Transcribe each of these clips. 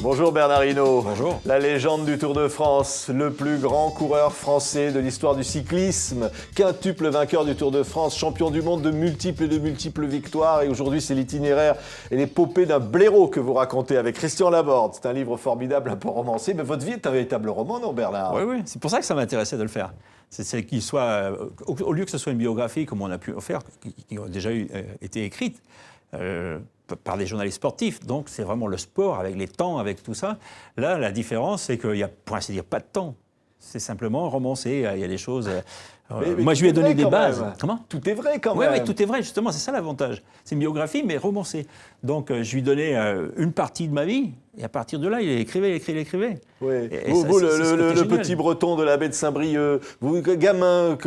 Bonjour Bernard Hinault. Bonjour. La légende du Tour de France, le plus grand coureur français de l'histoire du cyclisme, quintuple vainqueur du Tour de France, champion du monde de multiples victoires. Et aujourd'hui, c'est l'itinéraire et l'épopée d'un blaireau que vous racontez avec Christian Laborde. C'est un livre formidable, un peu romancé, mais votre vie est un véritable roman, non Bernard? Oui, c'est pour ça que ça m'intéressait de le faire. C'est qu'il soit, au lieu que ce soit une biographie comme on a pu le faire, qui a déjà été écrite, par des journalistes sportifs, donc c'est vraiment le sport, avec les temps, avec tout ça. Là, la différence, c'est qu'il n'y a, pour ainsi dire, pas de temps. C'est simplement romancé, il y a des choses... Mais moi, je lui ai donné des bases. Même. Comment ? Tout est vrai quand même. Oui, tout est vrai, justement, c'est ça l'avantage. C'est une biographie, mais romancée. Donc, je lui donnais une partie de ma vie, et à partir de là, il écrivait. Oui. Et vous, ça, le petit breton de la baie de Saint-Brieuc, vous, gamin,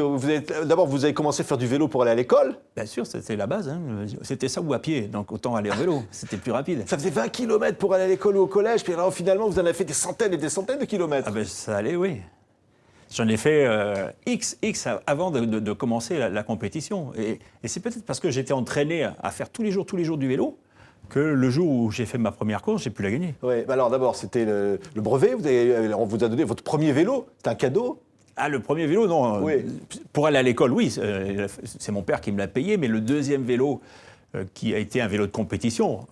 d'abord, vous avez commencé à faire du vélo pour aller à l'école? Bien sûr, c'était la base. Hein. C'était ça ou à pied, donc autant aller en vélo. C'était plus rapide. Ça faisait 20 km pour aller à l'école ou au collège, puis alors finalement, vous en avez fait des centaines et des centaines de kilomètres. Ah ben, ça allait, oui. J'en ai fait X avant de commencer la compétition. Et c'est peut-être parce que j'étais entraîné à faire tous les jours du vélo que le jour où j'ai fait ma première course, j'ai pu la gagner. Oui, bah alors d'abord, c'était le brevet. On vous a donné votre premier vélo. C'était un cadeau? Ah, le premier vélo, non. Oui. Pour aller à l'école, oui. C'est mon père qui me l'a payé. Mais le deuxième vélo, qui a été un vélo de compétition,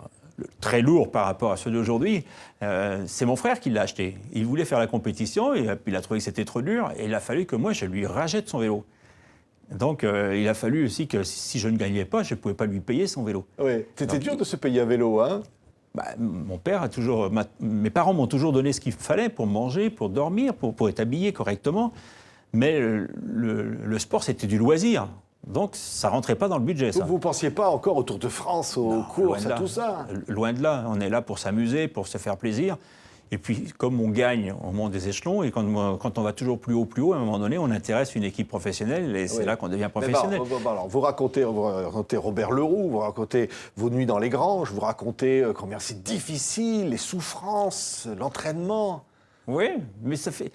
très lourd par rapport à ceux d'aujourd'hui, c'est mon frère qui l'a acheté. Il voulait faire la compétition, et puis il a trouvé que c'était trop dur, et il a fallu que moi, je lui rachète son vélo. Donc, il a fallu aussi que si je ne gagnais pas, je ne pouvais pas lui payer son vélo. Oui, c'était dur de se payer un vélo, hein? Mon père a toujours... mes parents m'ont toujours donné ce qu'il fallait pour manger, pour dormir, pour être habillé correctement, mais le sport, c'était du loisir. Donc, ça ne rentrait pas dans le budget, ça. Vous ne pensiez pas encore au Tour de France, aux courses, à tout ça? Loin de là. On est là pour s'amuser, pour se faire plaisir. Et puis, comme on gagne, on monte des échelons. Et quand on va toujours plus haut, à un moment donné, on intéresse une équipe professionnelle. Et c'est là qu'on devient professionnel. Alors, vous racontez Robert Leroux, vous racontez vos nuits dans les granges, vous racontez combien c'est difficile, les souffrances, l'entraînement. Oui, mais ça fait...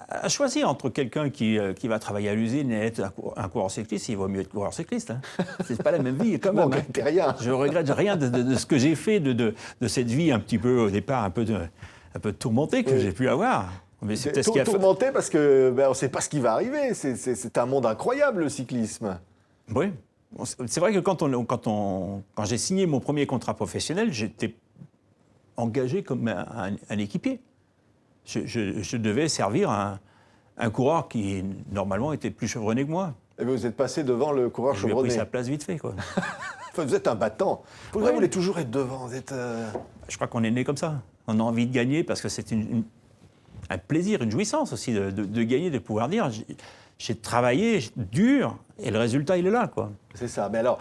À choisir entre quelqu'un qui va travailler à l'usine et être un coureur cycliste, il vaut mieux être coureur cycliste. Hein. C'est pas la même vie quand même. Bon, rien. Je regrette rien de ce que j'ai fait, de cette vie un petit peu, au départ, un peu tourmentée que j'ai pu avoir. Mais c'était tourmenté parce que on ne sait pas ce qui va arriver. C'est un monde incroyable, le cyclisme. Oui. C'est vrai que quand j'ai signé mon premier contrat professionnel, j'étais engagé comme un équipier. Je devais servir un coureur qui, normalement, était plus chevronné que moi. Et vous êtes passé devant le coureur chevronné. Je lui ai pris sa place vite fait, quoi. Vous êtes un battant. Vous voulez toujours être devant. Je crois qu'on est né comme ça. On a envie de gagner parce que c'est un plaisir, une jouissance aussi de gagner, de pouvoir dire j'ai travaillé dur et le résultat, il est là, quoi. C'est ça. Mais alors,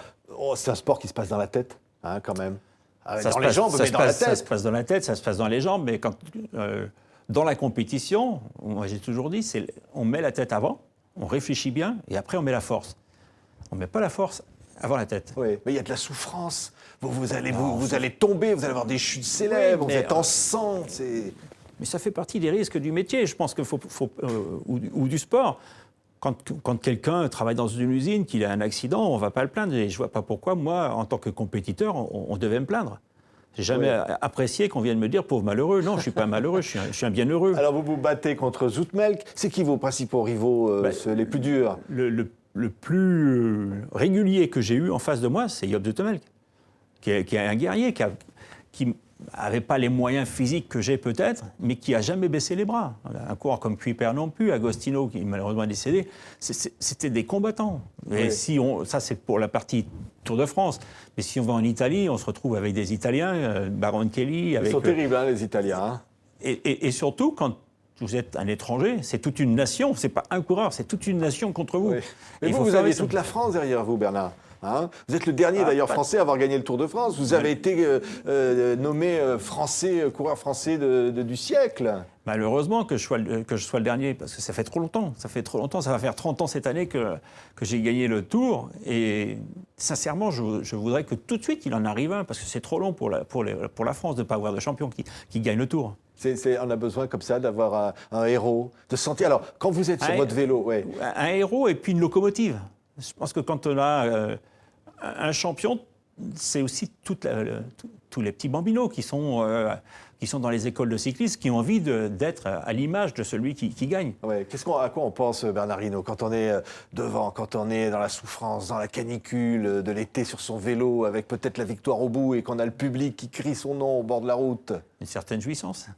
c'est un sport qui se passe dans la tête, hein, quand même. Dans les jambes, mais dans la tête. Ça se passe dans la tête, ça se passe dans les jambes, mais quand... dans la compétition, moi j'ai toujours dit, on met la tête avant, on réfléchit bien, et après on met la force. On ne met pas la force avant la tête. Oui, mais il y a de la souffrance. Vous allez tomber, vous allez avoir des chutes célèbres, vous êtes en sang. Mais ça fait partie des risques du métier, je pense qu'il faut ou du sport. Quand quelqu'un travaille dans une usine, qu'il a un accident, on ne va pas le plaindre. Et je ne vois pas pourquoi, moi, en tant que compétiteur, on devait me plaindre. J'ai jamais apprécié qu'on vienne me dire « pauvre malheureux ». Non, je ne suis pas malheureux, je suis un bienheureux. Alors, vous vous battez contre Zoutmelk. C'est qui vos principaux rivaux, les plus durs? Le plus régulier que j'ai eu en face de moi, c'est Joop Zoetemelk, qui est un guerrier, qui n'avait pas les moyens physiques que j'ai peut-être, mais qui n'a jamais baissé les bras. Un coureur comme Kuiper non plus, Agostino, qui malheureusement est décédé, c'était des combattants. Et ça, c'est pour la partie Tour de France. Mais si on va en Italie, on se retrouve avec des Italiens, Baron Kelly... Ils sont terribles, hein, les Italiens. Hein. Et surtout, quand vous êtes un étranger, c'est toute une nation, c'est pas un coureur, c'est toute une nation contre vous. Oui. Mais vous avez toute la France derrière vous, Bernard. Hein, vous êtes le dernier d'ailleurs français à avoir gagné le Tour de France. Vous avez été nommé coureur français du siècle. Malheureusement que je sois le dernier, parce que ça fait trop longtemps. Ça fait trop longtemps, ça va faire 30 ans cette année que j'ai gagné le Tour. Et sincèrement, je voudrais que tout de suite il en arrive un, parce que c'est trop long pour la France de ne pas avoir de champion qui gagne le Tour. On a besoin comme ça d'avoir un héros, de sentir. Alors, quand vous êtes sur votre vélo... Un héros et puis une locomotive. Je pense que quand on a un champion, c'est aussi tous les petits bambinos qui sont dans les écoles de cyclisme, qui ont envie d'être à l'image de celui qui gagne. Ouais. À quoi on pense, Bernard Hinault, quand on est devant, quand on est dans la souffrance, dans la canicule de l'été sur son vélo, avec peut-être la victoire au bout et qu'on a le public qui crie son nom au bord de la route? Une certaine jouissance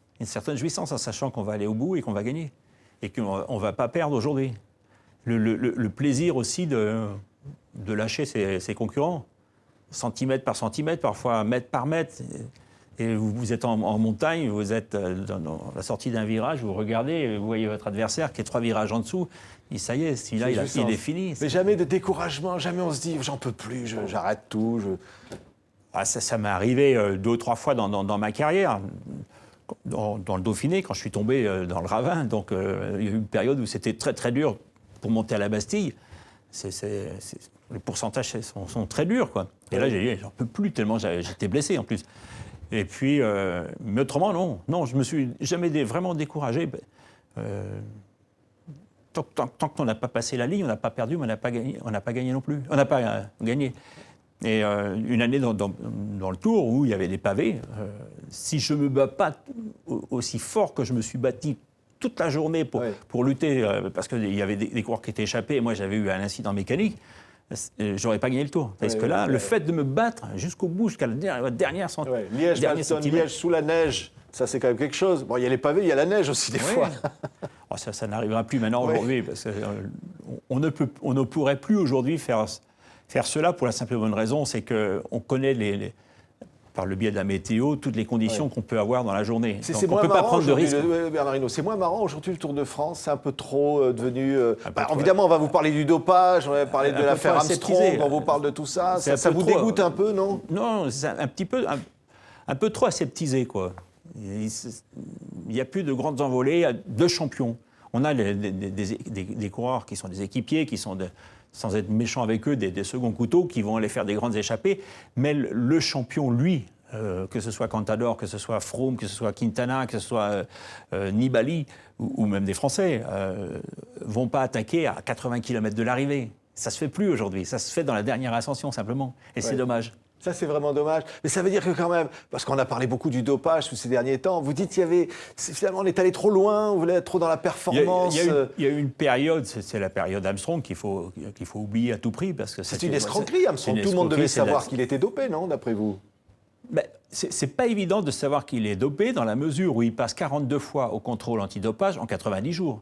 en sachant qu'on va aller au bout et qu'on va gagner. Et qu'on ne va pas perdre aujourd'hui. Le plaisir aussi de lâcher ses concurrents, centimètre par centimètre, parfois mètre par mètre. Et vous êtes en montagne, vous êtes dans la sortie d'un virage, vous regardez, vous voyez votre adversaire qui est 3 virages en dessous, et ça y est, celui-là, il est fini. Mais jamais de découragement, jamais on se dit, j'en peux plus, j'arrête tout. Ah, ça m'est arrivé 2 ou 3 fois dans ma carrière. Dans le Dauphiné, quand je suis tombé dans le ravin, donc il y a eu une période où c'était très très dur pour monter à la Bastille. Les pourcentages sont très durs, quoi. Et là, j'ai dit, j'en peux plus tellement j'étais blessé en plus. Et puis, mais autrement, non, je me suis jamais vraiment découragé. Tant qu'on n'a pas passé la ligne, on n'a pas perdu, mais on n'a pas gagné non plus. On n'a pas gagné. Et une année dans le Tour où il y avait des pavés, si je ne me bats pas aussi fort que je me suis battu toute la journée pour lutter, parce qu'il y avait des coureurs qui étaient échappés, et moi j'avais eu un incident mécanique, j'aurais pas gagné le Tour. Parce que là, le fait de me battre jusqu'au bout, jusqu'à la dernière centimètre. Liège sous la neige, ça c'est quand même quelque chose. Bon, il y a les pavés, il y a la neige aussi des fois. Oh, ça n'arrivera plus maintenant aujourd'hui, parce qu'on ne pourrait plus aujourd'hui faire cela pour la simple et bonne raison, c'est qu'on connaît par le biais de la météo, toutes les conditions qu'on peut avoir dans la journée. Donc on ne peut pas prendre de risques. Bernard Hinault, c'est moins marrant aujourd'hui le Tour de France, c'est un peu trop devenu... évidemment, on va vous parler du dopage, on va parler de l'affaire Armstrong, on vous parle de tout ça. Ça vous dégoûte un peu, non? Non, c'est un peu trop aseptisé, quoi. Il n'y a plus de grandes envolées, de champions. On a des coureurs qui sont des équipiers, qui sont sans être méchants avec eux, des seconds couteaux qui vont aller faire des grandes échappées. Mais le champion, lui, que ce soit Contador, que ce soit Froome, que ce soit Quintana, que ce soit Nibali, ou même des Français, vont pas attaquer à 80 km de l'arrivée. Ça se fait plus aujourd'hui. Ça se fait dans la dernière ascension, simplement. Et c'est dommage. Ça, c'est vraiment dommage. Mais ça veut dire que quand même, parce qu'on a parlé beaucoup du dopage ces derniers temps, vous dites finalement, on est allé trop loin, on voulait être trop dans la performance. Il y a eu une période, c'est la période Armstrong qu'il faut oublier à tout prix. C'est une escroquerie, Armstrong. Tout le monde devait savoir qu'il était dopé, non, d'après vous? C'est pas évident de savoir qu'il est dopé dans la mesure où il passe 42 fois au contrôle antidopage en 90 jours.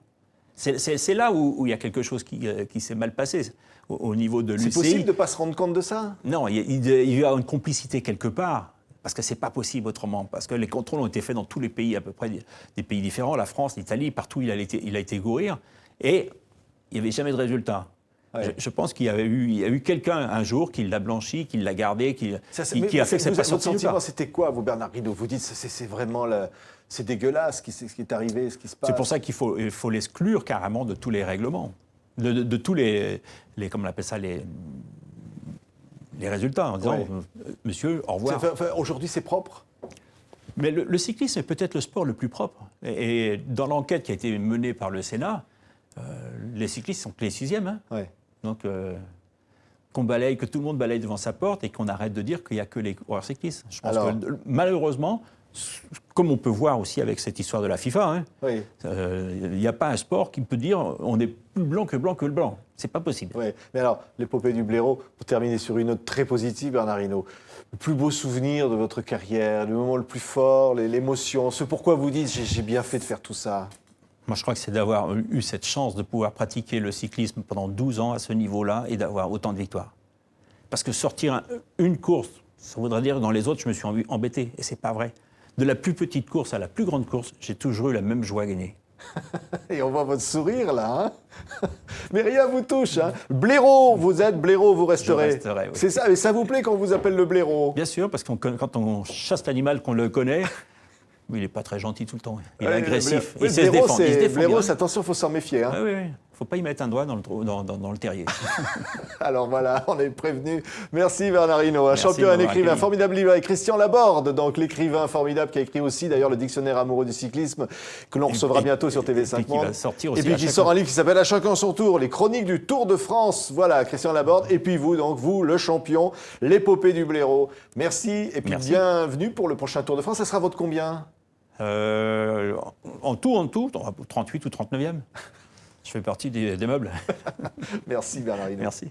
C'est là où il y a quelque chose qui s'est mal passé au niveau de l'UCI. C'est possible de ne pas se rendre compte de ça? Non, il y a une complicité quelque part, parce que ce n'est pas possible autrement, parce que les contrôles ont été faits dans tous les pays, à peu près des pays différents, la France, l'Italie, partout il a été courir, et il n'y avait jamais de résultat. Ouais. Je pense qu'il y a eu quelqu'un un jour qui l'a blanchi, qui l'a gardé, qui a fait que ça passe. Votre sentiment, c'était quoi, vous, Bernard Hinault? Vous dites c'est vraiment c'est dégueulasse ce qui est arrivé, ce qui se passe. C'est pour ça qu'il faut l'exclure carrément de tous les règlements, de tous les comment on appelle ça, les résultats, en disant monsieur, au revoir. Aujourd'hui, c'est propre. Mais le cyclisme est peut-être le sport le plus propre. Et dans l'enquête qui a été menée par le Sénat, les cyclistes sont les 6e. Hein. Ouais. Donc, que tout le monde balaye devant sa porte et qu'on arrête de dire qu'il n'y a que les coureurs cyclistes. Je pense que malheureusement, comme on peut voir aussi avec cette histoire de la FIFA, il n'y a pas un sport qui peut dire on est plus blanc que le blanc. C'est pas possible. Oui. Mais alors, l'épopée du blaireau, pour terminer sur une note très positive, Bernard Hinault, le plus beau souvenir de votre carrière, le moment le plus fort, l'émotion, ce pourquoi vous dites j'ai bien fait de faire tout ça? Moi, je crois que c'est d'avoir eu cette chance de pouvoir pratiquer le cyclisme pendant 12 ans à ce niveau-là et d'avoir autant de victoires. Parce que sortir une course, ça voudrait dire que dans les autres, je me suis embêté. Et c'est pas vrai. De la plus petite course à la plus grande course, j'ai toujours eu la même joie à gagner. Et on voit votre sourire, là. Hein. Mais rien vous touche. Hein. Blaireau, vous êtes blaireau, vous resterez. Je resterai, oui. C'est ça, mais ça vous plaît quand on vous appelle le blaireau? Bien sûr, parce que quand on chasse l'animal, qu'on le connaît... Il n'est pas très gentil tout le temps. Il est agressif. Il sait se défendre. Blaireau, attention, il faut s'en méfier. Hein. Oui. faut pas y mettre un doigt dans le terrier. Alors voilà, on est prévenu. Merci Bernard Hinault, un Merci champion et un de m'avoir écrivain. accueilli. Formidable livre avec Christian Laborde, donc l'écrivain formidable qui a écrit aussi d'ailleurs le dictionnaire amoureux du cyclisme, que l'on recevra bientôt sur TV5 Et puis qui Monde. va sortir aussi Et puis à qui chaque sort fois. un livre qui s'appelle À chacun son tour, les chroniques du Tour de France. Voilà, Christian Laborde. Et puis vous, donc vous, le champion, l'épopée du blaireau. Merci et puis Merci. bienvenue pour le prochain Tour de France. Ça sera votre combien ? En tout, 38 ou 39e. Je fais partie des meubles. Merci Bernard Hinault. Merci.